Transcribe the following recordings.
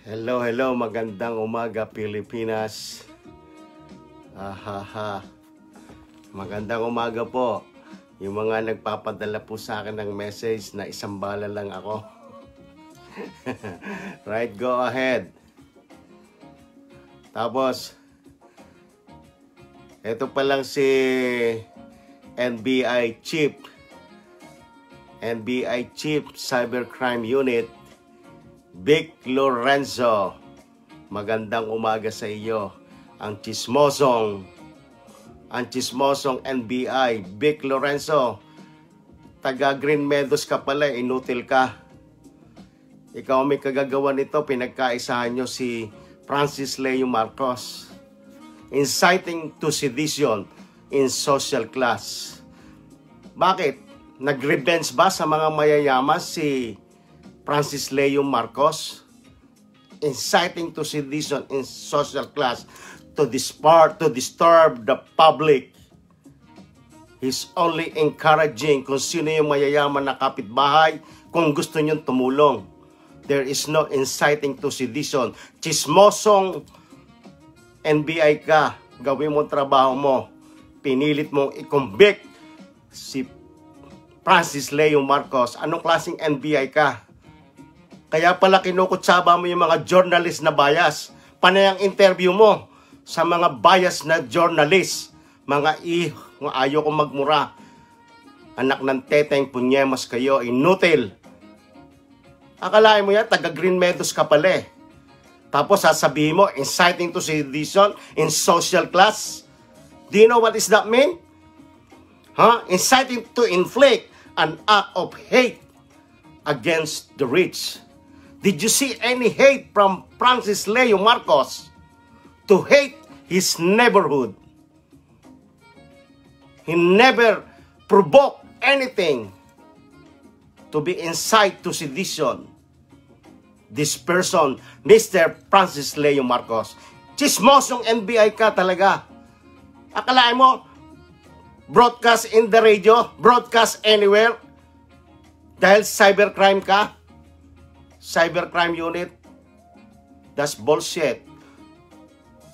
Hello, hello, magandang umaga Pilipinas. Magandang umaga po. Yung mga nagpapadala po sa akin ng message na isang bala lang ako. Right, go ahead. Tapos, ito pa lang si NBI Chief Cybercrime Unit, Vic Lorenzo. Magandang umaga sa iyo. Ang chismosong NBI, Vic Lorenzo. Taga Green Meadows ka pala, inutil ka. Ikaw may kagagawa nito, pinagkaisahan nyo si Francis Leo Marcos. Inciting to sedition in social class. Bakit? Nag-revenge ba sa mga mayayaman si Francis Leo Marcos? Inciting to sedition in social class to disturb the public. He's only encouraging kung sino yung mayayaman na kapitbahay kung gusto niyong tumulong. There is no inciting to sedition. Chismosong NBI ka, gawin mo trabaho mo. Pinilit mong i-convict si Francis Leo Marcos. Anong klaseng NBI ka? Kaya pala kinukutsaba mo yung mga journalist na bias. Panay ang interview mo sa mga bias na journalist. Mga ayaw kong magmura. Anak ng teteng, punyemas kayo, inutil. Akalain mo yan, taga Green Meadows ka pala eh. Tapos sasabihin mo, inciting to sedition in social class. Do you know what does that mean? Inciting to inflict an act of hate against the rich. Did you see any hate from Francis Leo Marcos to hate his neighborhood? He never provoked anything to be incite to sedition. This person, Mr. Francis Leo Marcos, chismosong NBI ka talaga. Akalain mo, broadcast in the radio, broadcast anywhere, dahil cybercrime ka? Cybercrime unit? That's bullshit.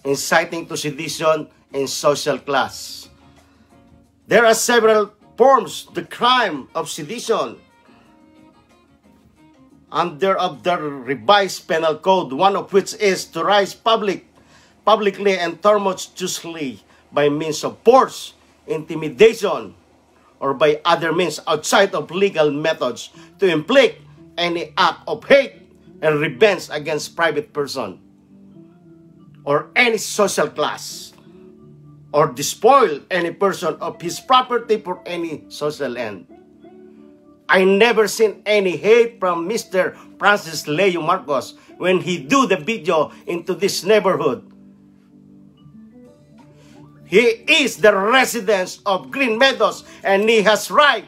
Inciting to sedition in social class. There are several forms the crime of sedition under of the revised penal code, one of which is to rise publicly and tumultuously by means of force, intimidation, or by other means outside of legal methods to inflict any act of hate and revenge against private person or any social class, or despoil any person of his property for any social end. I never seen any hate from Mr. Francis Leo Marcos when he do the video into this neighborhood. He is the resident of Green Meadows and he has right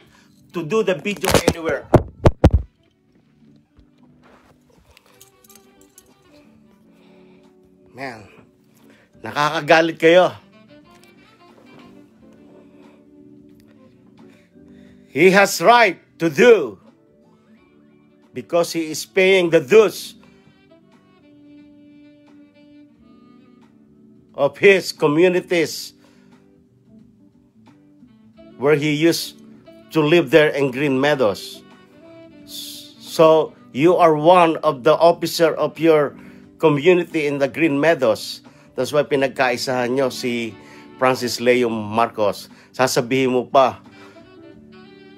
to do the video anywhere. Man, nakakagalit kayo. He has right to do because he is paying the dues of his communities where he used to live there in Green Meadows. So you are one of the officer of your community in the Green Meadows. That's why pinagkaisahan nyo si Francis Leo Marcos. Sasabihin mo pa,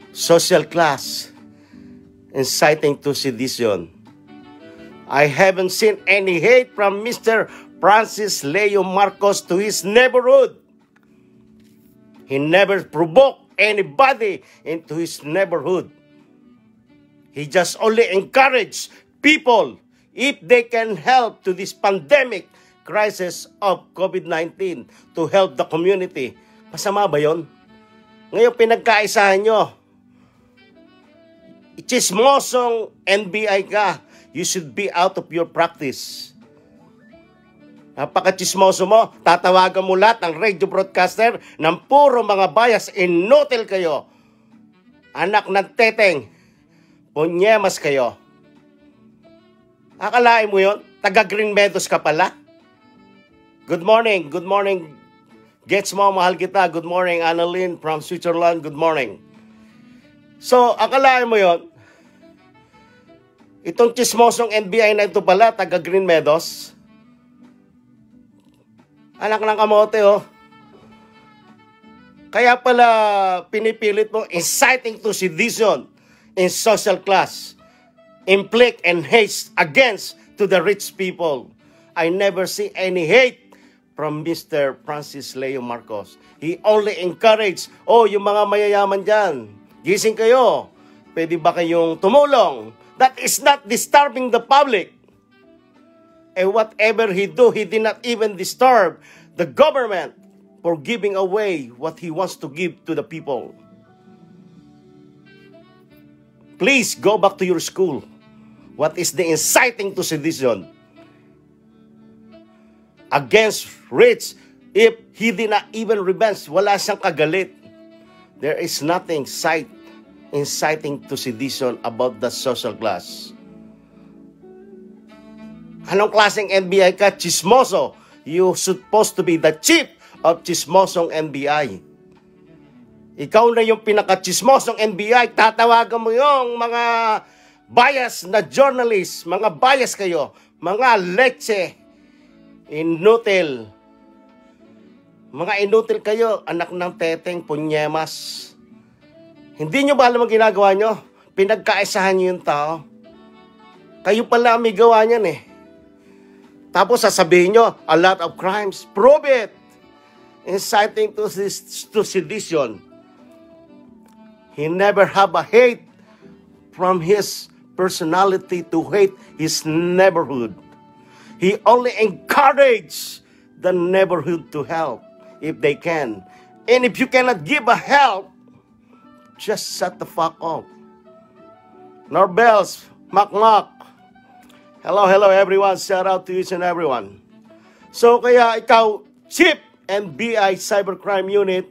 social class, inciting to sedition. I haven't seen any hate from Mr. Francis Leo Marcos to his neighborhood. He never provoked anybody into his neighborhood. He just only encouraged people if they can help to this pandemic crisis of COVID-19 to help the community. Masama ba yun? Ngayon pinagkaisahan nyo. Chismosong NBI ka. You should be out of your practice. Napaka-chismoso mo. Tatawagan mo lahat ng radio broadcaster ng puro mga bias. Inutil kayo. Anak ng teteng. Punyemas kayo. Akalain mo yun? Taga Green Meadows ka pala? Good morning. Good morning. Gets mo, mahal kita. Good morning, Annalyn from Switzerland. Good morning. So, akalain mo yon, itong chismosong NBI na ito pala, taga Green Meadows. Anak ng kamote, oh. Kaya pala pinipilit mo inciting to sedition in social class, inflict and hate against to the rich people. I never see any hate from Mr. Francis Leo Marcos. He only encouraged, yung mga mayayaman dyan, gising kayo, pwede ba kayong tumulong? That is not disturbing the public. And whatever he do, he did not even disturb the government for giving away what he wants to give to the people. Please go back to your school. What is the inciting to sedition against rich if he did not even revenge? Wala siyang kagalit. There is nothing inciting to sedition about the social class. Anong klaseng NBI ka? Chismoso. You supposed to be the chief of chismosong NBI. Ikaw na yung pinaka-chismosong NBI. Tatawagan mo yung mga bias na journalist. Mga bias kayo. Mga leche. Inutil. Mga inutil kayo. Anak ng teteng, punyemas. Hindi nyo ba alam ang ginagawa nyo? Pinagkaisahan nyo yung tao. Kayo pala may gawa niyan eh. Tapos sasabihin nyo, a lot of crimes. Prove it. Inciting to sedition. He never have a hate from his personality to hate his neighborhood. He only encourage the neighborhood to help if they can. And if you cannot give a help, just shut the fuck up. Norbels, Makmak. Hello everyone. Shout out to each and everyone. So kaya ikaw, Chief NBI Cybercrime Unit,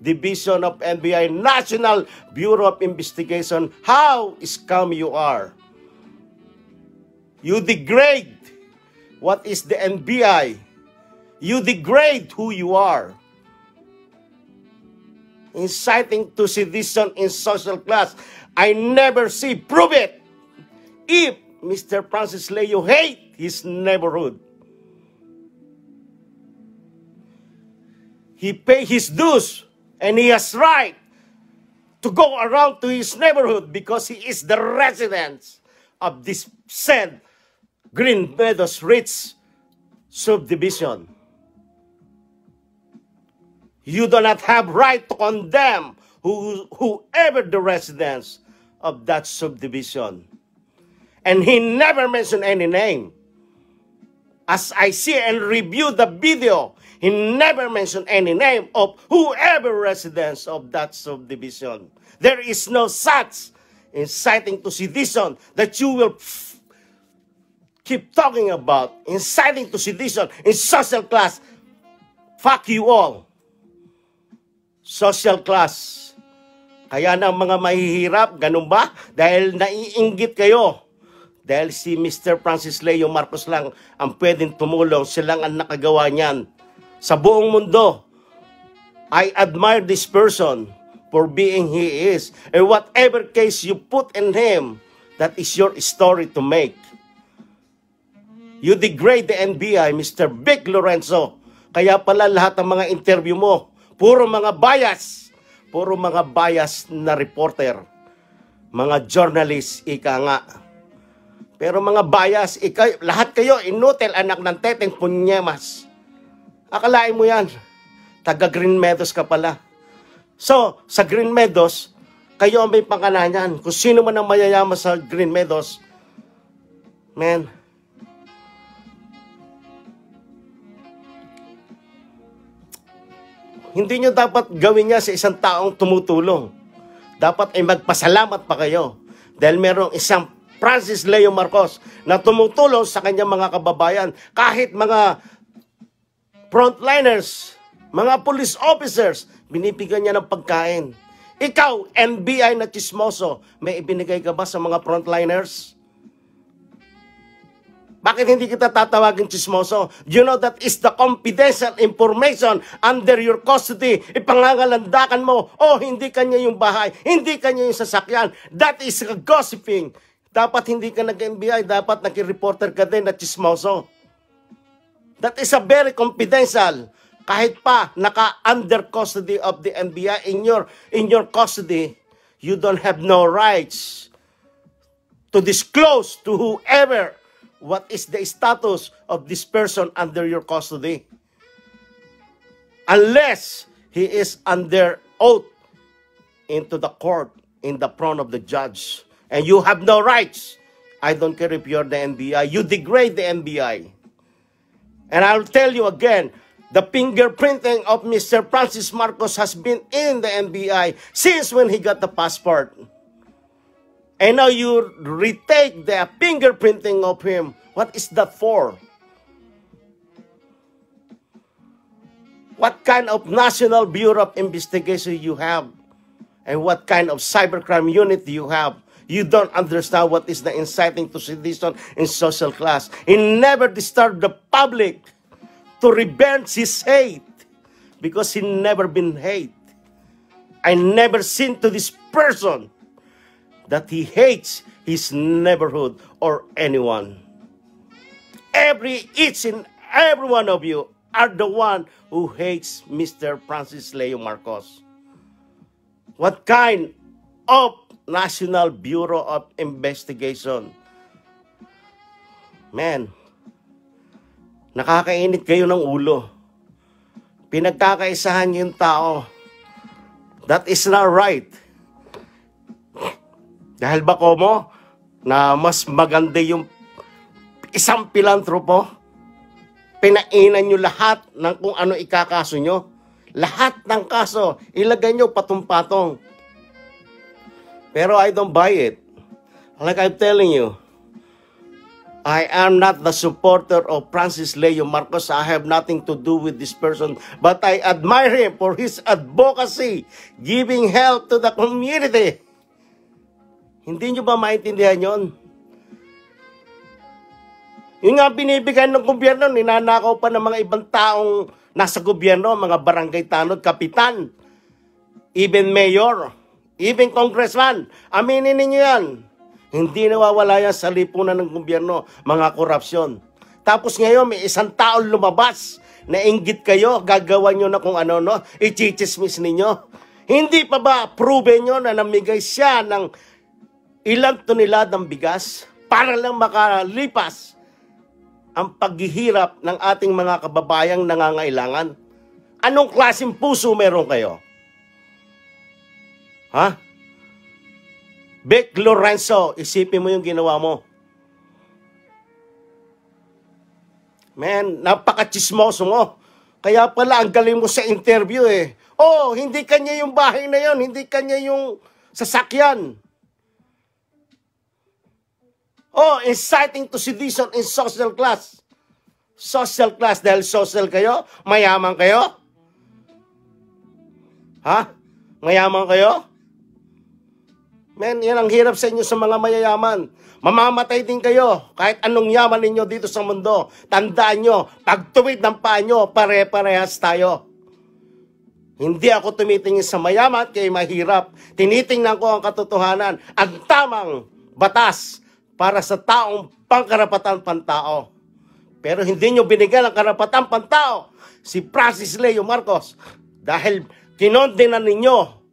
Division of NBI National Bureau of Investigation, how scum you are. You degrade what is the NBI. You degrade who you are. Inciting to sedition in social class. I never see. Prove it. If Mr. Francis Leo hate his neighborhood. He pay his dues and he has right to go around to his neighborhood because he is the resident of this said Green Meadows Rich subdivision. You do not have right to condemn whoever the residents of that subdivision. And he never mentioned any name. As I see and review the video, he never mentioned any name of whoever residents of that subdivision. There is no such inciting to sedition that you will keep talking about. Inciting to sedition in social class. Fuck you all. Social class. Kaya na mga mahihirap, ganun ba? Dahil naiinggit kayo. Dahil si Mr. Francis Leo Marcos lang ang pwedeng tumulong. Silang ang nakagawa niyan. Sa buong mundo, I admire this person for being he is. And whatever case you put in him, that is your story to make. You degrade the NBI, Mr. Vic Lorenzo. Kaya pala lahat ng mga interview mo, puro mga bias. Puro mga bias na reporter. Mga journalist, ika nga. Pero mga bias, lahat kayo, inutil, anak ng teteng, punyemas. Akalain mo yan, taga Green Meadows ka pala. So, sa Green Meadows, kayo ang may pangalanan. Kung sino man ang mayayaman sa Green Meadows, man, hindi nyo dapat gawin niya sa isang taong tumutulong. Dapat ay magpasalamat pa kayo. Dahil merong isang Francis Leo Marcos na tumutulong sa kanyang mga kababayan. Kahit mga frontliners, mga police officers, binibigyan niya ng pagkain. Ikaw, NBI na chismoso, may ibinigay ka ba sa mga frontliners? Bakit hindi kita tatawagin chismoso? You know that is the confidential information under your custody. Ipangangalandakan mo, oh, hindi kanya yung bahay, hindi kanya yung sasakyan. That is gossiping. Dapat hindi ka nag-NBI, dapat nag-reporter ka din na chismoso. That is a very confidential. Kahit pa naka-under custody of the NBI, in your custody, you don't have no rights to disclose to whoever what is the status of this person under your custody. Unless he is under oath into the court, in the front of the judge. And you have no rights. I don't care if you're the NBI. You degrade the NBI. And I'll tell you again, the fingerprinting of Mr. Francis Marcos has been in the NBI since when he got the passport. And now you retake the fingerprinting of him. What is that for? What kind of National Bureau of Investigation you have? And what kind of cybercrime unit do you have? You don't understand what is the inciting to sedition in social class. He never disturbed the public to revenge his hate because he never been hate. I never seen to this person that he hates his neighborhood or anyone. Each and every one of you are the one who hates Mr. Francis Leo Marcos. What kind of National Bureau of Investigation? Man, nakakainit kayo ng ulo. Pinagkakaisahan niyo yung tao. That is not right. Dahil ba ko mo na mas maganda yung isang pilantropo, pinainan nyo lahat ng kung ano ikakaso nyo. Lahat ng kaso, ilagay nyo patong-patong. Pero I don't buy it. Like I'm telling you, I am not the supporter of Francis Leo Marcos. I have nothing to do with this person. But I admire him for his advocacy, giving help to the community. Hindi nyo ba maintindihan yon? Yung nga binibigay ng gobyerno, ninanakaw pa ng mga ibang taong nasa gobyerno, mga barangay tanod, kapitan, even mayor, even congressman. Aminin ninyo yan. Hindi nawawala yan sa lipunan ng gobyerno, mga korupsyon. Tapos ngayon, may isang taong lumabas na inggit kayo, gagawa nyo na kung ano, no? Ichichismis ninyo. Hindi pa ba proven nyo na namigay siya ng ilang tonelad ng bigas para lang makalipas ang paghihirap ng ating mga kababayang nangangailangan? Anong klaseng puso meron kayo? Ha? Vic Lorenzo, isipin mo yung ginawa mo. Man, napaka-chismoso mo. Kaya pala, ang galing mo sa interview eh. Oh, hindi kanya yung bahay na yon, hindi kanya yung sasakyan. Oh, inciting to sedition in social class. Social class, dahil social kayo? Mayaman kayo? Ha? Mayaman kayo? Man, yan ang hirap sa inyo sa mga mayayaman. Mamamatay din kayo kahit anong yaman ninyo dito sa mundo. Tandaan nyo, pagtuwid ng paa nyo, pare-parehas tayo. Hindi ako tumitingin sa mayaman kay mahirap. Tinitingnan ko ang katotohanan, ang tamang batas para sa taong pangkarapatan pantao. Pero hindi nyo binigyan ang karapatan pantao si Francis Leo Marcos dahil kinondenan ninyo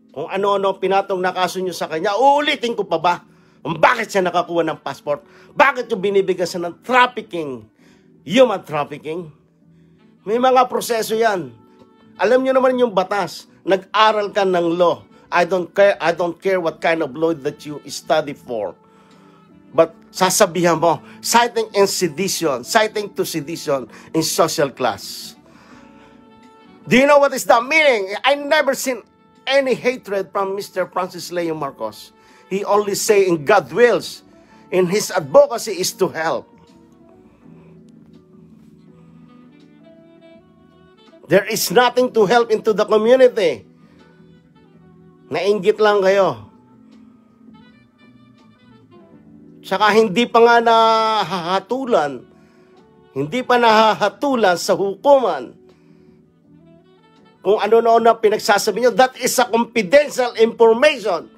kung ano-ano pinatong na kaso nyo sa kanya. Uulitin ko pa ba kung bakit siya nakakuha ng passport? Bakit yung binibigyan siya ng trafficking, human trafficking? May mga proseso yan. Alam nyo naman yung batas. Nag-aral ka ng law. I don't care what kind of law that you study for. But sasabihan mo, citing to sedition in social class. Do you know what is the meaning? I never seen any hatred from Mr. Francis Leo Marcos. He only say in God wills, in his advocacy is to help. There is nothing to help into the community. Nainggit lang kayo. Saka hindi pa nga nahahatulan. Hindi pa nahahatulan sa hukuman. Kung ano na pinagsasabi nyo, that is a confidential information.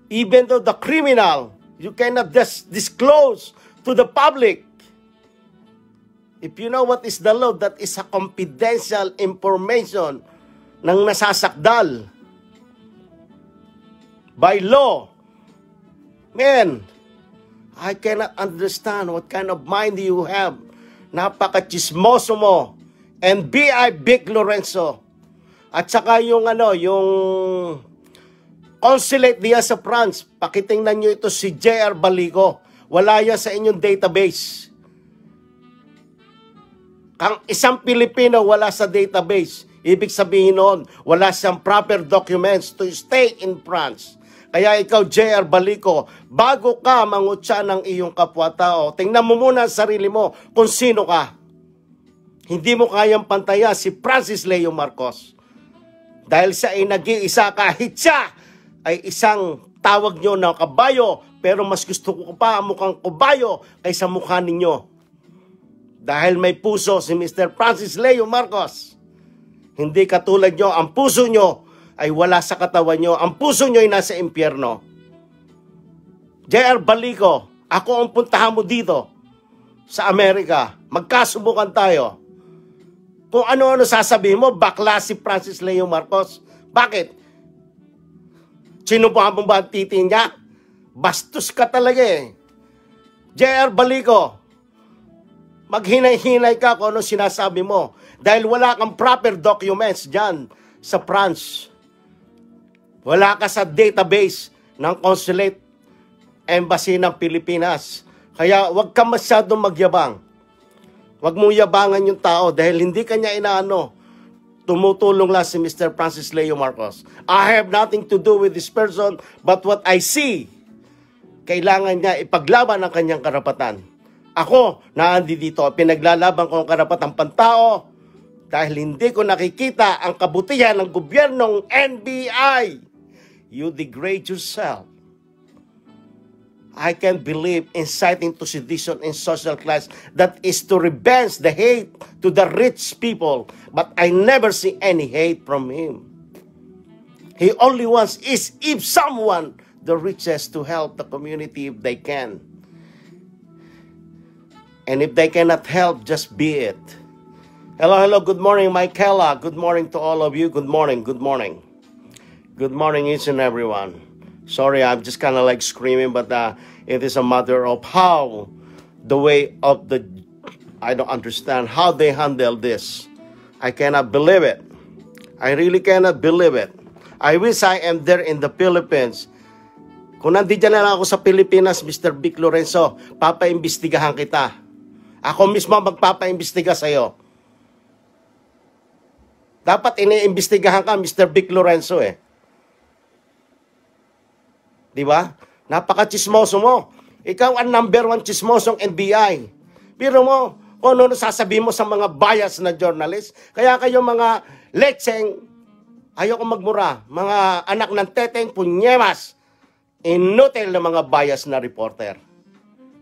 Even though the criminal, you cannot disclose to the public. If you know what is the law, that is a confidential information ng nasasakdal. By law. Man, I cannot understand what kind of mind you have. Napaka-chismoso mo. And B.I. Vic Lorenzo. At saka yung consulate diya sa France, pakitingnan nyo ito si J.R. Balico. Wala yan sa inyong database. Kang isang Pilipino wala sa database. Ibig sabihin noon, wala siyang proper documents to stay in France. Kaya ikaw, J.R. Balico, bago ka mangutya ng iyong kapwa-tao, tingnan mo muna ang sarili mo kung sino ka. Hindi mo kayang pantaya si Francis Leo Marcos. Dahil siya ay nag-iisa, kahit siya ay isang tawag nyo na kabayo, pero mas gusto ko pa mukhang kabayo kaysa mukha ninyo. Dahil may puso si Mr. Francis Leo Marcos. Hindi katulad nyo, ang puso nyo ay wala sa katawan nyo. Ang puso nyo ay nasa impyerno. J.R. Balico, ako ang puntahan mo dito sa Amerika. Magkasubukan tayo. Kung ano-ano sasabihin mo, bakla si Francis Leo Marcos. Bakit? Sinubukan mo ba ang titi niya? Bastos ka talaga eh. J.R. Balico, maghinay-hinay ka kung ano sinasabi mo. Dahil wala kang proper documents dyan sa France. Wala ka sa database ng Consulate Embassy ng Pilipinas. Kaya huwag ka masyadong magyabang. Huwag mong yabangan yung tao dahil hindi kanya inaano. Tumutulong lang si Mr. Francis Leo Marcos. I have nothing to do with this person but what I see. Kailangan niya ipaglaban ang kanyang karapatan. Ako, naandi dito, pinaglalaban ko ang karapatang pantao dahil hindi ko nakikita ang kabutihan ng gobyernong NBI. You degrade yourself. I can't believe inciting to sedition in social class that is to revenge the hate to the rich people. But I never see any hate from him. He only wants is if someone the richest to help the community if they can. And if they cannot help, just be it. Hello, good morning, Michaela. Good morning to all of you. Good morning. Good morning, each and everyone. Sorry, I'm just kind of like screaming, but it is a matter of how the way of the, I don't understand how they handle this. I cannot believe it. I really cannot believe it. I wish I am there in the Philippines. Kung nandito na lang ako sa Pilipinas, Mr. Vic Lorenzo, papaimbestigahan kita. Ako mismo magpapaimbestiga sa'yo. Dapat iniimbestigahan ka, Mr. Vic Lorenzo eh. Di ba? Napaka-chismoso mo. Ikaw ang number 1 chismosong NBI. Pero mo, kung ano sasabihin mo sa mga bias na journalist, kaya kayo mga lecheng, ayoko magmura, mga anak ng teteng, punyemas, inutil na mga bias na reporter.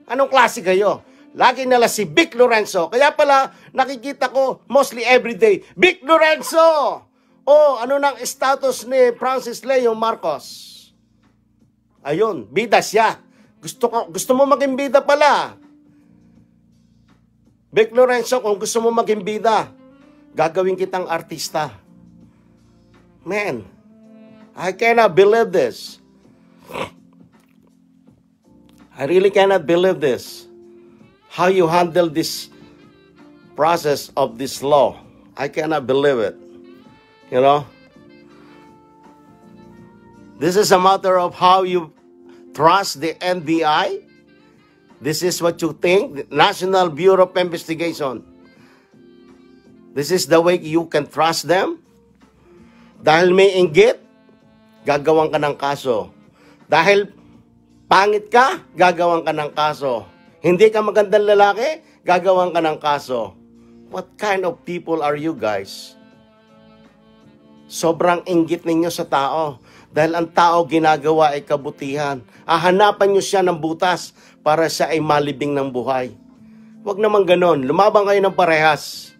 Anong klase kayo? Lagi nila si Vic Lorenzo. Kaya pala, nakikita ko mostly everyday, Vic Lorenzo! Oh, ano nang status ni Francis Leo Marcos? Ayun, bida siya. Gusto mo maging bida pala. Vic Lorenzo, kung gusto mo maging bida, gagawin kitang artista. Man, I cannot believe this. I really cannot believe this. How you handle this process of this law. I cannot believe it. You know? This is a matter of how you trust the NBI. This is what you think, the National Bureau of Investigation. This is the way you can trust them. Dahil may inggit, gagawan ka ng kaso. Dahil pangit ka, gagawan ka ng kaso. Hindi ka magandang lalaki, gagawan ka ng kaso. What kind of people are you guys? Sobrang inggit ninyo sa tao. Dahil ang tao ginagawa ay kabutihan. Hahanapan nyo siya ng butas para siya ay malibing ng buhay. Huwag naman ganon. Lumabang kayo ng parehas.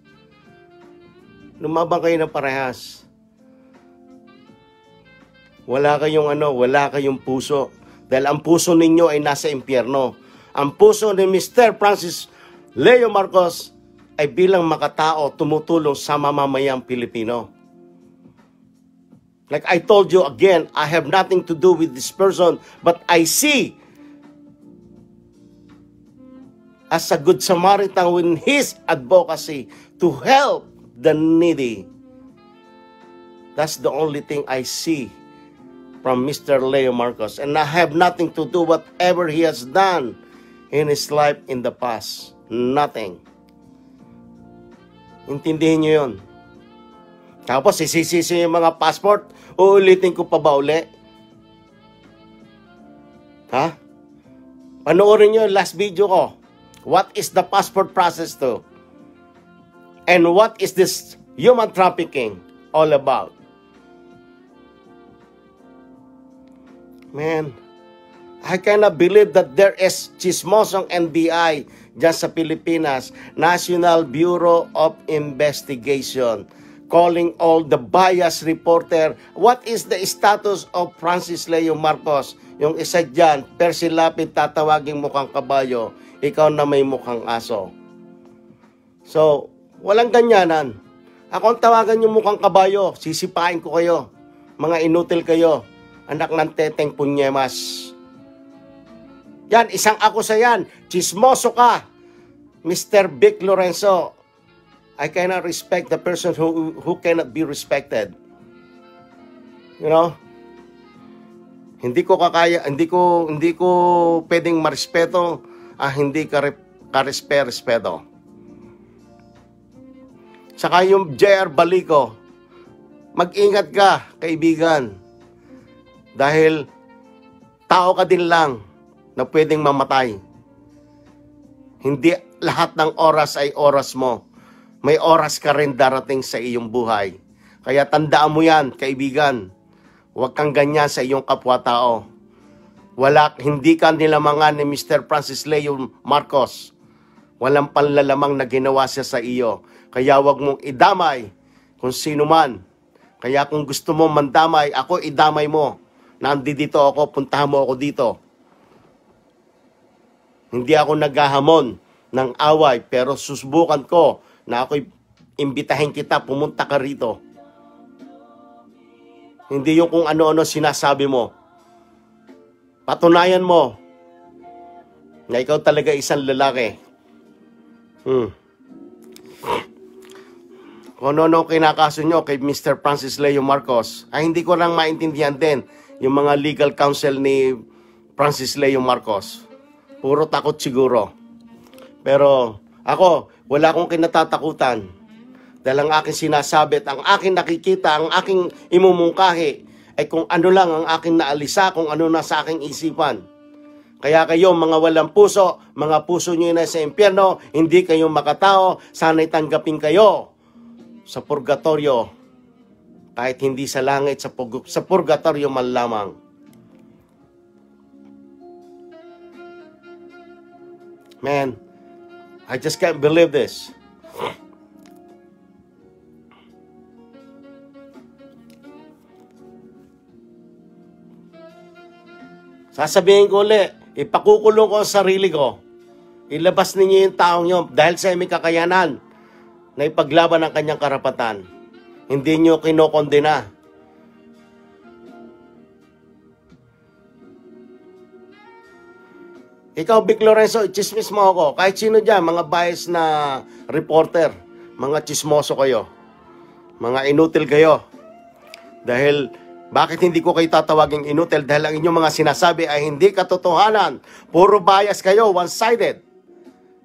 Lumabang kayo ng parehas. Wala kayong puso. Dahil ang puso ninyo ay nasa impyerno. Ang puso ni Mr. Francis Leo Marcos ay bilang makatao tumutulong sa mamamayang Pilipino. Like I told you again, I have nothing to do with this person, but I see as a good Samaritan with his advocacy to help the needy. That's the only thing I see from Mr. Leo Marcos. And I have nothing to do whatever he has done in his life in the past. Nothing. Intindihin nyo yun. Tapos isisisi yung mga passport, uulitin ko pa ba uli? Ha? Panoorin nyo yung last video ko. What is the passport process to? And what is this human trafficking all about? Man, I cannot believe that there is chismosong NBI dyan sa Pilipinas, National Bureau of Investigation, calling all the bias reporter. What is the status of Francis Leo Marcos? Yung isa dyan, persilapid tatawaging mukhang kabayo, ikaw na may mukhang aso. So, walang ganyanan. Ako ang tawagan yung mukhang kabayo, sisipain ko kayo. Mga inutil kayo. Anak ng teteng punyemas. Yan, isang akusa yan. Chismoso ka. Mr. Vic Lorenzo. I cannot respect the person who cannot be respected. You know? Hindi ko pwedeng marespeto hindi ka-respeto. Saka yung J.R. Balico, mag-ingat ka, kaibigan. Dahil tao ka din lang na pwedeng mamatay. Hindi lahat ng oras ay oras mo. May oras ka rin darating sa iyong buhay. Kaya tandaan mo yan, kaibigan. Huwag kang ganyan sa iyong kapwa-tao. Hindi ka nilamangan ni Mr. Francis Leo Marcos. Walang panlalamang na ginawa siya sa iyo. Kaya huwag mong idamay kung sino man. Kaya kung gusto mo mandamay, ako idamay mo. Nandito ako, puntahan mo ako dito. Hindi ako naghahamon ng away, pero susubukan ko na ako'y imbitahin kita, pumunta ka rito. Hindi yung kung ano-ano sinasabi mo. Patunayan mo na ikaw talaga isang lalaki. Kung ano-ano kinakaso nyo kay Mr. Francis Leo Marcos, ay hindi ko lang maintindihan din yung mga legal counsel ni Francis Leo Marcos. Puro takot siguro. Pero ako, wala akong kinatatakutan. Dahil ang aking sinasabi at ang aking nakikita, ang aking imumungkahi, ay kung ano lang ang aking naalisa, kung ano na sa aking isipan. Kaya kayo, mga walang puso, mga puso nyo na sa impyerno, hindi kayo makatao, sana'y tanggapin kayo sa purgatorio. Kahit hindi sa langit, sa purgatorio man lamang. Man, I just can't believe this. Sasabihin ko ulit, ipakukulong ko ang sarili ko. Ilabas ninyo yung taong nyo dahil sa may kakayanan na ipaglaban ang kanyang karapatan. Hindi nyo kinokondena. Ikaw, Vic Lorenzo, chismis mo ako. Kahit sino dyan, mga bias na reporter, mga chismoso kayo. Mga inutil kayo. Dahil, bakit hindi ko kayo tatawaging inutil? Dahil ang inyong mga sinasabi ay hindi katotohanan. Puro bias kayo, one-sided.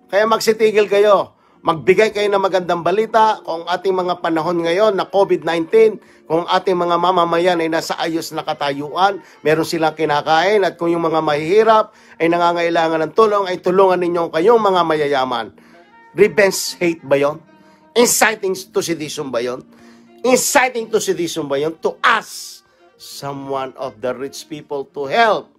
Kaya magsitigil kayo. Magbigay kayo ng magandang balita kung ating mga panahon ngayon na COVID-19, kung ating mga mamamayan ay nasa ayos na katayuan, meron silang kinakain, at kung yung mga mahihirap ay nangangailangan ng tulong, ay tulungan ninyo kayong mga mayayaman. Revenge hate ba yun? Inciting to sedition ba yun? Inciting to sedition ba yun? To us, someone of the rich people to help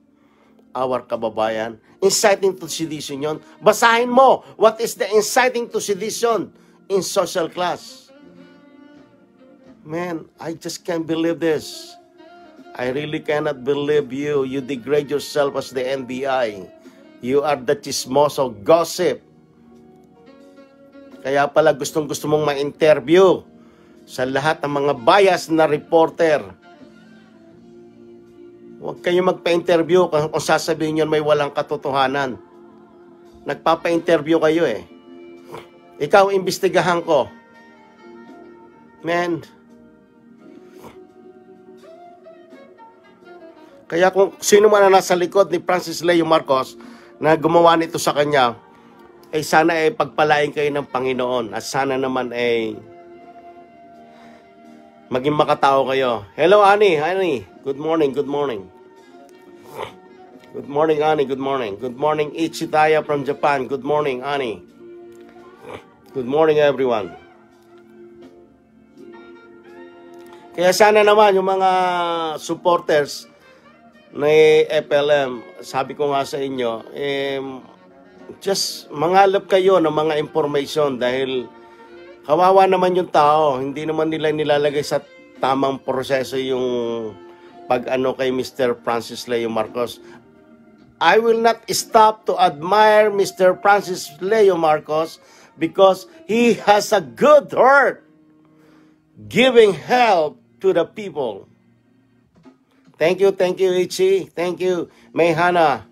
our kababayan. Inciting to sedition yun. Basahin mo, what is the inciting to sedition in social class? Man, I just can't believe this. I really cannot believe you. You degrade yourself as the NBI. You are the chismoso gossip. Kaya pala gustong-gusto mong ma-interview sa lahat ng mga bias na reporter. Huwag kayo magpa-interview kung sasabihin nyo may walang katotohanan. Nagpapa-interview kayo eh. Ikaw, imbestigahan ko. Man. Kaya kung sino man na nasa likod ni Francis Leo Marcos na gumawa nito sa kanya, eh sana ay pagpalain kayo ng Panginoon at sana naman ay maging makatao kayo. Hello, Annie. Annie. Good morning. Good morning. Good morning, Annie. Good morning. Good morning, Ichitaya from Japan. Good morning, Annie. Good morning, everyone. Kaya sana naman yung mga supporters ni FLM, sabi ko nga sa inyo, just mangalap kayo ng mga information dahil kawawa naman yung tao. Hindi naman nila nilalagay sa tamang proseso yung pag-ano kay Mr. Francis Leo Marcos. I will not stop to admire Mr. Francis Leo Marcos because he has a good heart giving help to the people. Thank you, Ichi. Thank you, Mayhana.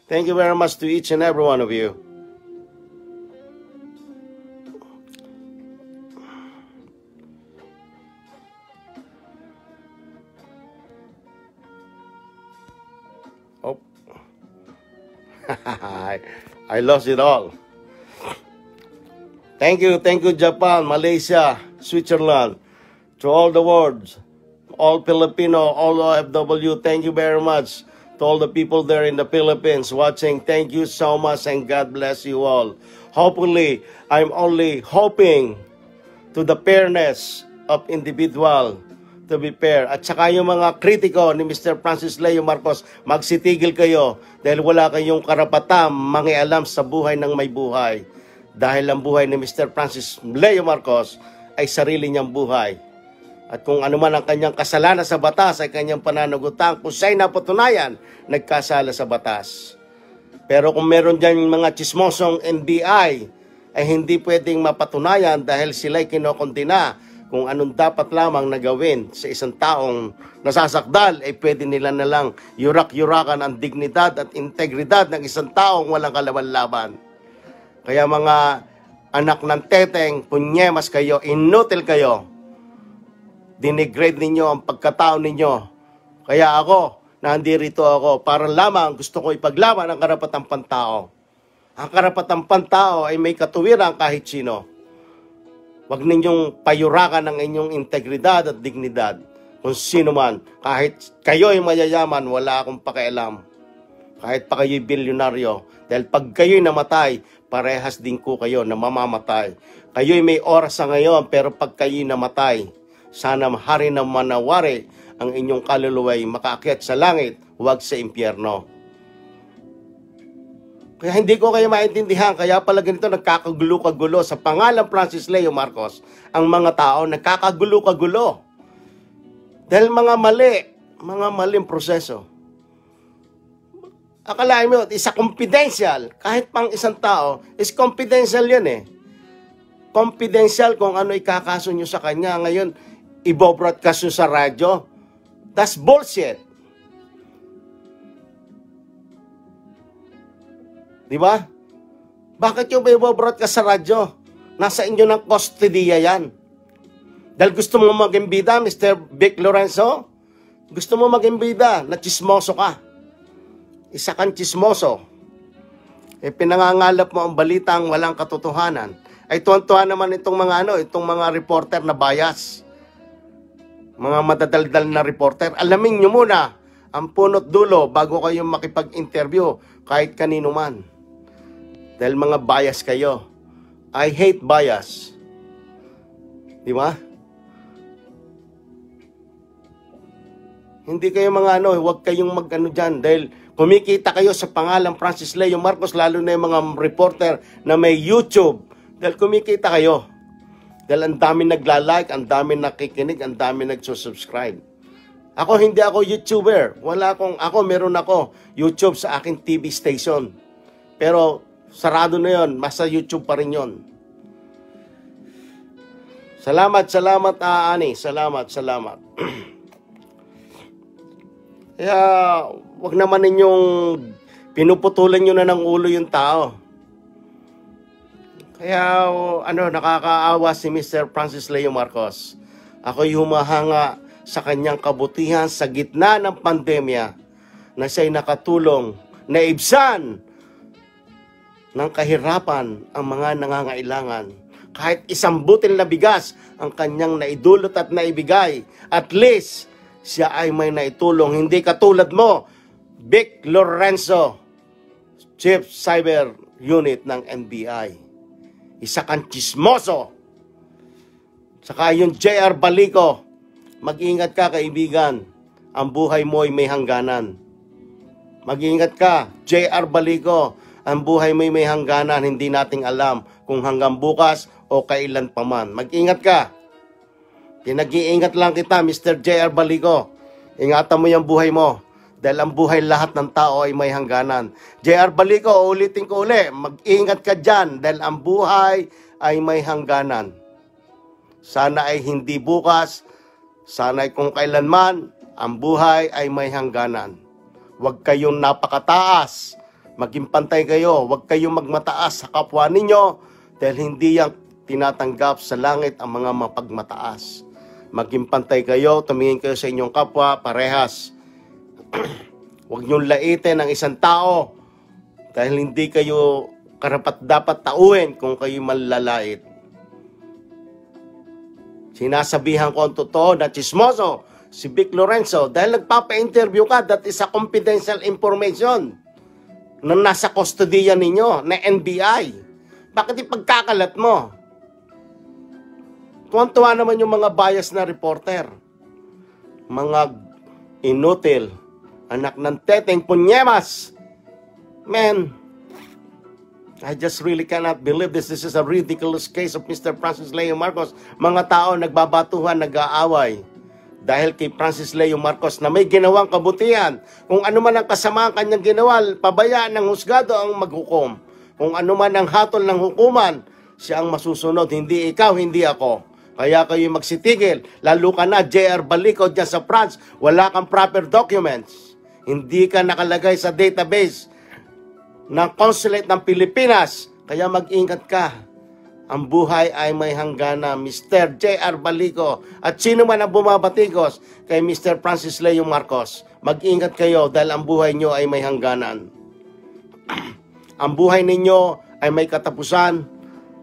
Thank you very much to each and every one of you. Oh. I lost it all. Thank you, Japan, Malaysia, Switzerland, to all the world, all Filipino, all OFW, thank you very much. To all the people there in the Philippines watching, thank you so much and God bless you all. Hopefully, I'm only hoping to the fairness of individual to be fair. At saka yung mga kritiko ni Mr. Francis Leo Marcos, magsitigil kayo dahil wala kayong karapatang mangialam sa buhay ng may buhay. Dahil ang buhay ni Mr. Francis Leo Marcos ay sarili niyang buhay. At kung ano man ang kanyang kasalanan sa batas ay kanyang pananagutan kung siya'y napatunayan, nagkasala sa batas. Pero kung meron dyan mga chismosong NBI, ay hindi pwedeng mapatunayan dahil sila'y kinokondina kung anong dapat lamang na gawin sa isang taong nasasakdal, ay pwede nila na lang yurak-yurakan ang dignidad at integridad ng isang taong walang kalaban-laban. Kaya mga anak ng teteng, punyemas kayo, inutil kayo. Dinigrade ninyo ang pagkatao ninyo. Kaya ako, nandirito ako para lamang gusto ko ipaglaban ang karapatang pantao. Ang karapatang pantao ay may katuwiran kahit sino. Huwag ninyong payurakan ang inyong integridad at dignidad. Kung sino man, kahit kayo'y mayayaman, wala akong pakialam. Kahit pa kayo'y bilyonaryo. Dahil pag kayo'y namatay, parehas din ko kayo na mamamatay. Kayo'y may oras sa ngayon, pero pag kayo'y namatay, sana hari na manawari ang inyong kaluluway makaakyat sa langit, huwag sa impyerno. Kaya hindi ko kayo maintindihan, kaya pala ganito nagkakagulo-kagulo sa pangalan Francis Leo Marcos. Ang mga tao nagkakagulo-kagulo. Dahil mga maling proseso. Akalain mo, isa confidential, kahit pang isang tao, is confidential yan eh. Confidential kung ano ikakaso nyo sa kanya. Ngayon, i-broadcast nyo sa radyo. That's bullshit. Diba? Bakit yung i-broadcast sa radyo? Nasa inyo ng kustodiya yan. Dahil gusto mo maging bida, Mr. Vic Lorenzo? Gusto mo maging bida, na chismoso ka. Isa kang chismoso. Pinangangalap mo ang balitang walang katotohanan. Ay tuwan-tuwa naman itong mga reporter na bias. Mga madadaldal na reporter. Alamin nyo muna ang punot dulo bago kayo makipag-interview kahit kanino man. Dahil mga bias kayo. I hate bias. Di ba? Hindi kayo mga huwag kayong mag-ano dyan dahil kumikita kayo sa pangalan Francis Leo Marcos, lalo na yung mga reporter na may YouTube. Dahil kumikita kayo. Dahil ang dami nagla-like, ang dami nakikinig, ang dami nagsusubscribe. Ako, hindi ako YouTuber. Meron ako YouTube sa aking TV station. Pero sarado na yon, masa YouTube pa rin yon. Salamat, Ani. Salamat. Kaya, wag naman ninyong pinuputulan nyo na ng ulo yung tao. Kaya, nakakaawa si Mr. Francis Leo Marcos. Ako'y humahanga sa kanyang kabutihan sa gitna ng pandemya na siya'y nakatulong na ibsan ng kahirapan ang mga nangangailangan. Kahit isang butil na bigas ang kanyang naidulot at naibigay, at least, siya ay may naitulong. Hindi katulad mo, Vic Lorenzo, Chief Cyber Unit ng NBI. Isa kang chismoso. Saka yung JR Balico, mag-ingat ka, kaibigan. Ang buhay mo ay may hangganan. Mag-ingat ka, JR Balico. Ang buhay mo ay may hangganan. Hindi nating alam kung hanggang bukas o kailan pa man. Mag-ingat ka. Pinag-iingat lang kita, Mr. JR Balico. Ingatan mo yung buhay mo. Dahil ang buhay lahat ng tao ay may hangganan. JR Balico, ulitin ko uli. Mag-ingat ka dyan. Dahil ang buhay ay may hangganan. Sana ay hindi bukas. Sana ay kung kailanman, ang buhay ay may hangganan. Huwag kayong napakataas. Maging pantay kayo. Huwag kayong magmataas sa kapwa ninyo. Dahil hindi yan tinatanggap sa langit ang mga mapagmataas. Maging pantay kayo, tumingin kayo sa inyong kapwa, parehas. Huwag niyong laitin ang isang tao dahil hindi kayo karapat-dapat tauhin kung kayo malalait. Sinasabihan ko ang totoo na chismoso, si Vic Lorenzo, dahil nagpapa-interview ka, that is a confidential information na nasa kustodiya ninyo, na NBI. Bakit ipagkakalat mo? Tuwan-tuwa naman yung mga bias na reporter. Mga inutil. Anak ng teteng punyemas. Man, I just really cannot believe this. This is a ridiculous case of Mr. Francis Leo Marcos. Mga tao nagbabatuhan, nag-aaway. Dahil kay Francis Leo Marcos na may ginawang kabutihan. Kung ano man ang kasama ang kanyang ginawa, pabayaan ng husgado ang maghukom. Kung ano man ang hatol ng hukuman, siya ang masusunod. Hindi ikaw, hindi ako. Kaya kayo magsitigil. Lalo ka na, JR Balico dyan sa France. Wala kang proper documents. Hindi ka nakalagay sa database ng Consulate ng Pilipinas. Kaya mag-ingat ka. Ang buhay ay may hangganan, Mr. JR Balico. At sino man ang bumabatikos kay Mr. Francis Leo Marcos, mag-ingat kayo dahil ang buhay nyo ay may hangganan. Ang buhay ninyo ay may katapusan.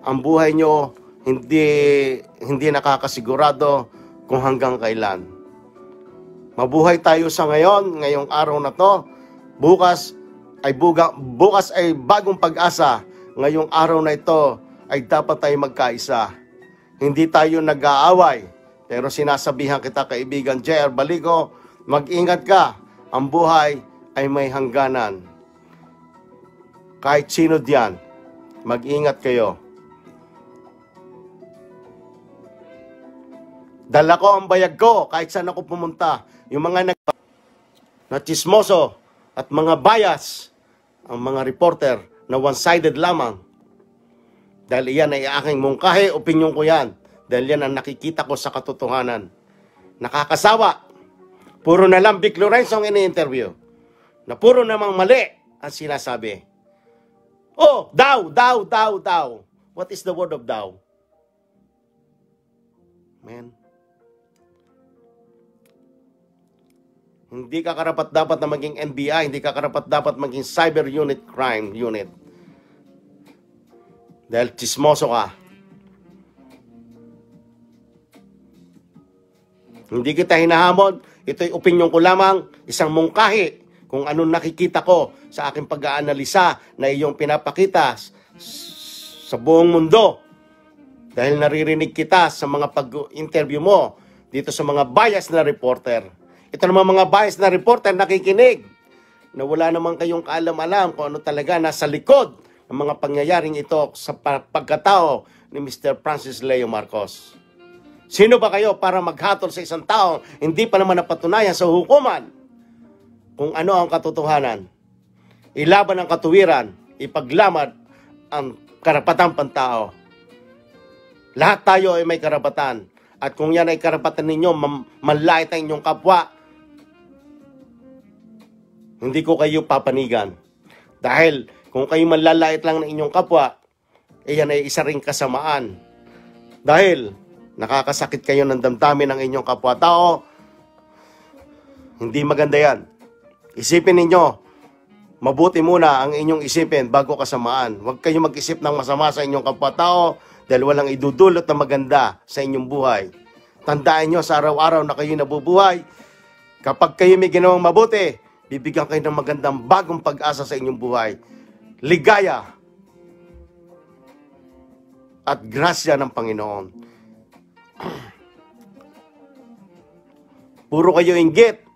Ang buhay nyo hindi nakakasigurado kung hanggang kailan. Mabuhay tayo sa ngayong araw na to. Bukas ay bagong pag-asa. Ngayong araw na ito ay dapat tayo magkaisa. Hindi tayo nag-aaway. Pero sinasabihan kita, kaibigan JR Balico, mag-ingat ka. Ang buhay ay may hangganan. Kahit sino diyan, mag-ingat kayo. Dala ko ang bayag ko kahit saan ako pumunta. Yung mga na chismoso at mga bias, ang mga reporter na one-sided lamang. Dahil iyan ay aking mungkahi, opinyon ko yan. Dahil yan ang nakikita ko sa katotohanan. Nakakasawa. Puro na lang Vic Lorenzo ang ini-interview. Na puro namang mali ang sinasabi. Oh, daw. What is the word of daw? Man. Hindi ka karapat-dapat na maging NBI, hindi ka karapat-dapat maging Cyber Unit, Crime Unit. Dahil chismoso ka. Hindi kita hinahamon, ito'y opinyon ko lamang, isang mungkahi kung anong nakikita ko sa aking pag-aanalisa na iyong pinapakita sa buong mundo. Dahil naririnig kita sa mga pag-interview mo dito sa mga bias na reporter. Ito naman mga bias na reporter nakikinig na wala naman kayong kaalam-alam kung ano talaga nasa likod ng mga pangyayaring ito sa pagkatao ni Mr. Francis Leo Marcos. Sino ba kayo para maghatol sa isang tao hindi pa naman napatunayan sa hukuman kung ano ang katotohanan? Ilaban ang katuwiran, ipaglamad ang karapatang pantao. Lahat tayo ay may karapatan. At kung yan ay karapatan ninyo, manlait ang inyong kapwa, hindi ko kayo papanigan. Dahil kung kayo manlalait lang ng inyong kapwa, yan ay isa ring kasamaan. Dahil nakakasakit kayo ng damdamin ng inyong kapwa-tao, hindi maganda yan. Isipin ninyo, mabuti muna ang inyong isipin bago kasamaan. Huwag kayo mag-isip ng masama sa inyong kapwa-tao dahil walang idudulot na maganda sa inyong buhay. Tandaan nyo sa araw-araw na kayo nabubuhay, kapag kayo may ginawang mabuti, bibigyan kayo ng magandang bagong pag-asa sa inyong buhay. Ligaya at grasya ng Panginoon. Puro kayo inggit.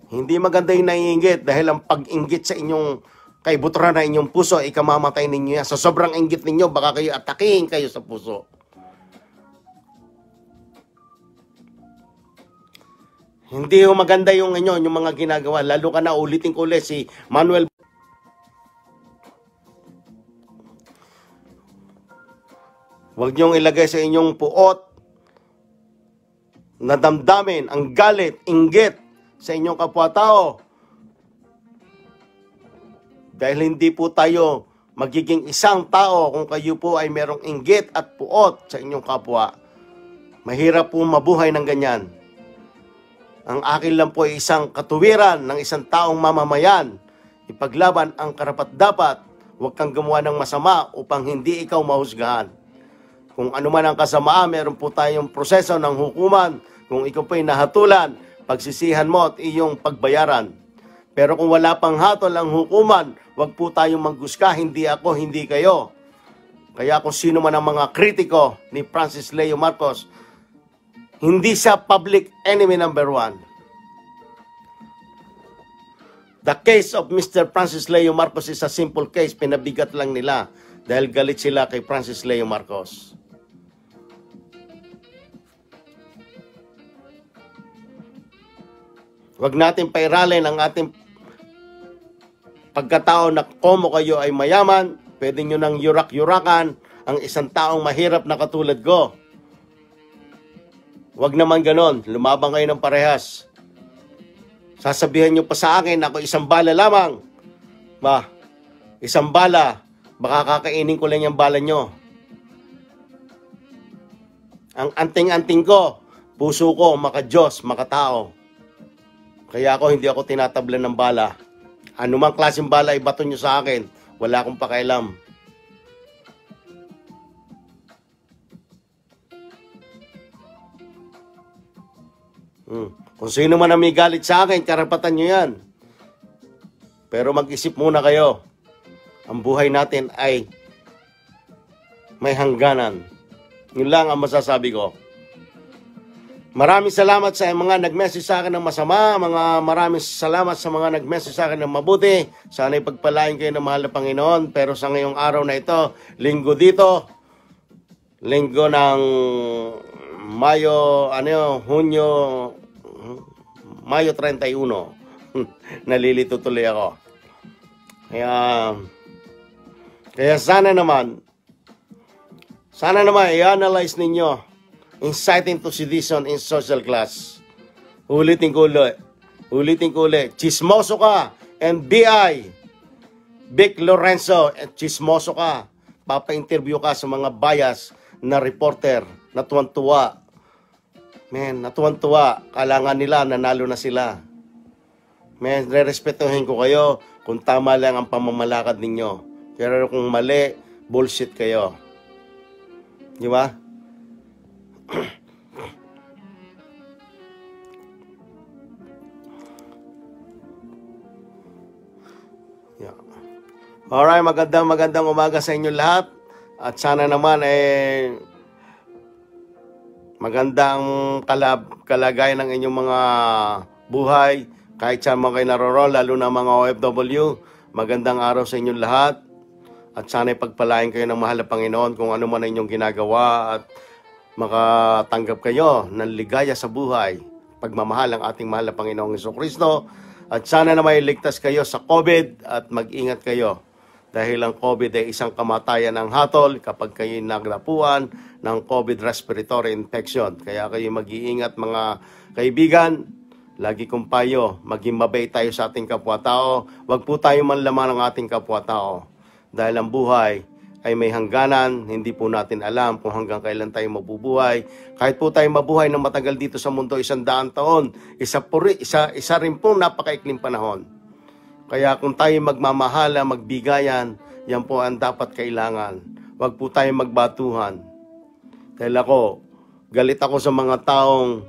Hindi maganda yung naiinggit dahil ang pag-inggit sa inyong kaibuturan na inyong puso, ikamamatay ninyo yan. Sa sobrang inggit ninyo, baka kayo atakihin kayo sa puso. Hindi ho maganda yung mga ginagawa. Lalo ka na ulitin ko ulit si Manuel. Huwag niyong ilagay sa inyong puot na damdamin ang galit, inggit sa inyong kapwa-tao. Dahil hindi po tayo magiging isang tao kung kayo po ay merong inggit at puot sa inyong kapwa. Mahirap po mabuhay ng ganyan. Ang akin lang po ay isang katuwiran ng isang taong mamamayan. Ipaglaban ang karapat-dapat. Huwag kang gumawa ng masama upang hindi ikaw mahusgahan. Kung ano man ang kasamaan, meron po tayong proseso ng hukuman. Kung ikaw po ay nahatulan, pagsisihan mo at iyong pagbayaran. Pero kung wala pang hatol ang hukuman, huwag po tayong maghusga, hindi ako, hindi kayo. Kaya kung sino man ang mga kritiko ni Francis Leo Marcos, hindi siya public enemy number 1. The case of Mr. Francis Leo Marcos is a simple case. Pinabigat lang nila dahil galit sila kay Francis Leo Marcos. Huwag natin pairalin ang ating pagkatao na komo kayo ay mayaman, pwede nyo nang yurak-yurakan ang isang taong mahirap na katulad ko. Huwag naman ganon, lumabang kayo ng parehas. Sasabihan nyo pa sa akin, ako isang bala lamang. Isang bala, baka kakainin ko lang yung bala nyo. Ang anting-anting ko, puso ko, maka-Diyos, maka-tao. Kaya hindi ako tinatablan ng bala. Anumang klaseng bala ibato nyo sa akin, wala akong pakialam. Kung sino man ang may galit sa akin, karapatan nyo yan. Pero mag-isip muna kayo. Ang buhay natin ay may hangganan. Yun lang ang masasabi ko. Maraming salamat sa mga nag-message sa akin ng masama. Maraming salamat sa mga nag-message sa akin ng mabuti. Sana'y pagpalain kayo ng mahal na Panginoon. Pero sa ngayong araw na ito, linggo dito, linggo ng Mayo 31. Nalilito tuloy ako. Kaya sana naman i-analyze ninyo inciting to sedition in social class. Ulitin ko ulit. Chismoso ka, NBI, Vic Lorenzo, chismoso ka. Papa-interview ka sa mga bias na reporter na tuwan-tuwa. Natuwan-tuwa. Kailangan nila, nanalo na sila. Re-respetuhin ko kayo kung tama lang ang pamamalakad ninyo. Pero kung mali, bullshit kayo. Di ba? Yeah. Alright, magandang umaga sa inyo lahat. At sana naman magandang kalagayan ng inyong mga buhay, kahit saan mo kayo naroroon, lalo na mga OFW. Magandang araw sa inyong lahat. At sana'y pagpalain kayo ng mahal na Panginoon kung ano man ang inyong ginagawa at makatanggap kayo ng ligaya sa buhay, pagmamahal ng ating mahal na Panginoong Jesucristo. At sana na may ligtas kayo sa COVID at mag-ingat kayo. Dahil ang COVID ay isang kamatayan ng hatol kapag kayo naglapuan ng COVID respiratory infection. Kaya kayo mag-iingat mga kaibigan. Lagi kong payo, maging mabait tayo sa ating kapwa-tao. Huwag po tayo manlaman ng ating kapwa-tao. Dahil ang buhay ay may hangganan, hindi po natin alam kung hanggang kailan tayo mabubuhay. Kahit po tayo mabuhay ng matagal dito sa mundo, 100 taon, isa rin po napakaikling panahon. Kaya kung tayo magmamahala, magbigayan, yan po ang dapat kailangan. Huwag po tayo magbatuhan. Dahil galit ako sa mga taong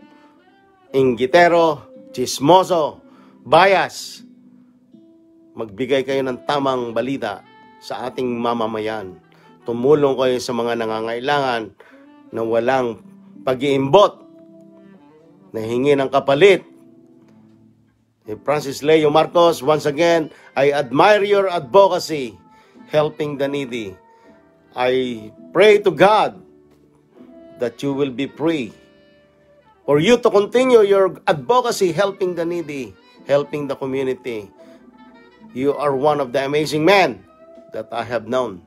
inggitero, chismoso, bias. Magbigay kayo ng tamang balita sa ating mamamayan. Tumulong kayo sa mga nangangailangan na walang pag-iimbot, na hingi ng kapalit. Francis Leo Marcos, once again, I admire your advocacy, helping the needy. I pray to God that you will be free, for you to continue your advocacy, helping the needy, helping the community. You are one of the amazing men that I have known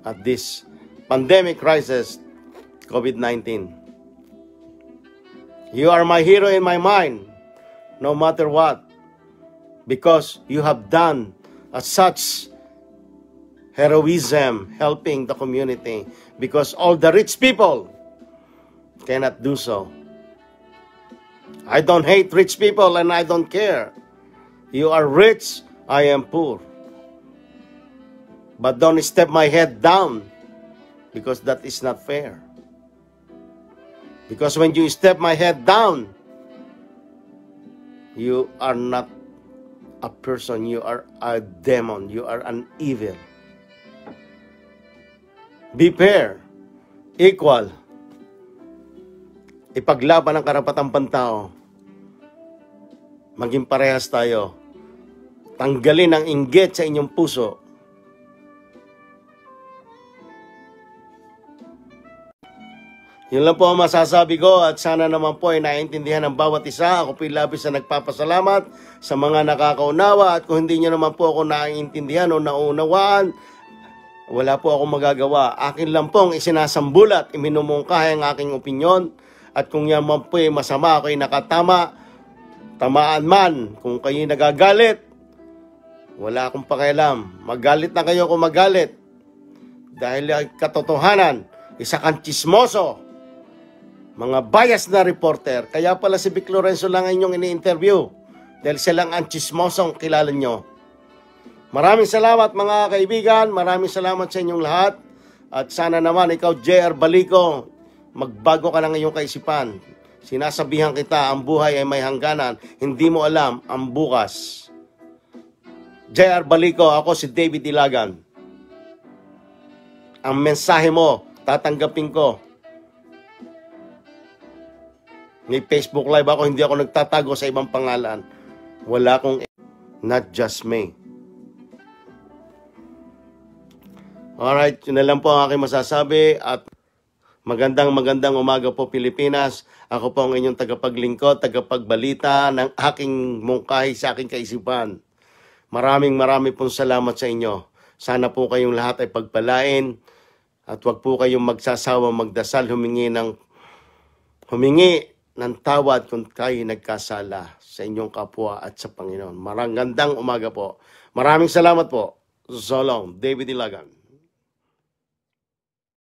at this pandemic crisis, COVID-19. You are my hero in my mind, no matter what, because you have done such heroism helping the community, because all the rich people cannot do so. I don't hate rich people and I don't care. You are rich, I am poor. But don't step my head down, because that is not fair. Because when you step my head down, you are not a person, you are a demon, you are an evil. Be fair, equal. Ipaglaban ang karapatang pantao. Maging parehas tayo. Tanggalin ang inggit sa inyong puso. Yun lang po ang masasabi ko, at sana naman po ay naiintindihan ng bawat isa. Ako po labis na nagpapasalamat sa mga nakakaunawa, at kung hindi nyo naman po ako naiintindihan o naunawaan, wala po akong magagawa. Akin lang pong isinasambulat, iminumungkahi ang aking opinyon, at kung yan man po ay masama, ako'y nakatama, tamaan man. Kung kayo nagagalit, wala akong pakialam. Magalit na kayo kung magalit. Dahil katotohanan, isa kang chismoso. Mga bias na reporter. Kaya pala si Vic Lorenzo lang inyong ini-interview. Dahil silang ang chismosong kilala nyo. Maraming salamat mga kaibigan. Maraming salamat sa inyong lahat. At sana naman ikaw, J.R. Balico, magbago ka ng iyong kaisipan. Sinasabihan kita, ang buhay ay may hangganan. Hindi mo alam ang bukas. J.R. Balico, ako si David Ilagan. Ang mensahe mo, tatanggapin ko. May Facebook Live ako, hindi ako nagtatago sa ibang pangalan. Wala akong not just me. Alright, yun na lang po ang aking masasabi, at magandang umaga po Pilipinas. Ako po ang inyong tagapaglingkod, tagapagbalita ng aking mungkahi sa aking kaisipan. Maraming pong salamat sa inyo. Sana po kayong lahat ay pagpalain, at wag po kayong magsasawa magdasal, humingi ng tawad kung kayo nagkasala sa inyong kapwa at sa Panginoon. Magandang umaga po. Maraming salamat po. So long, David Ilagan.